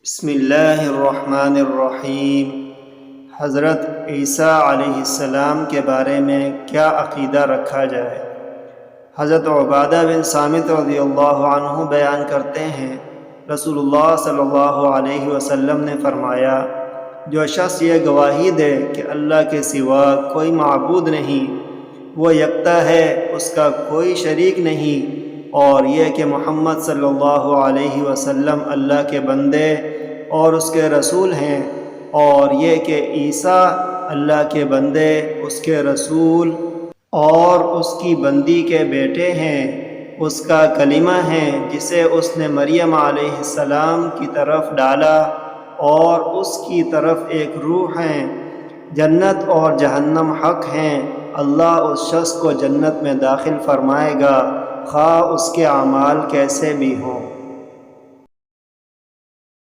بسم اللہ الرحمن الرحیم۔ حضرت عیسیٰ علیہ السلام کے بارے میں کیا عقیدہ رکھا جائے؟ حضرت عبادہ بن صامت رضی اللہ عنہ بیان کرتے ہیں، رسول اللہ صلی اللہ علیہ وسلم نے فرمایا، جو شخص یہ گواہی دے کہ اللہ کے سوا کوئی معبود نہیں، وہ یکتا ہے، اس کا کوئی شریک نہیں، اور یہ کہ محمد صلی اللہ علیہ وسلم اللہ کے بندے اور اس کے رسول ہیں، اور یہ کہ عیسیٰ اللہ کے بندے، اس کے رسول اور اس کی بندی کے بیٹے ہیں، اس کا کلمہ ہے جسے اس نے مریم علیہ السلام کی طرف ڈالا، اور اس کی طرف ایک روح ہیں۔ جنت اور جہنم حق ہیں، اللہ اس شخص کو جنت میں داخل فرمائے گا، خواہ اس کے اعمال کیسے بھی ہوں۔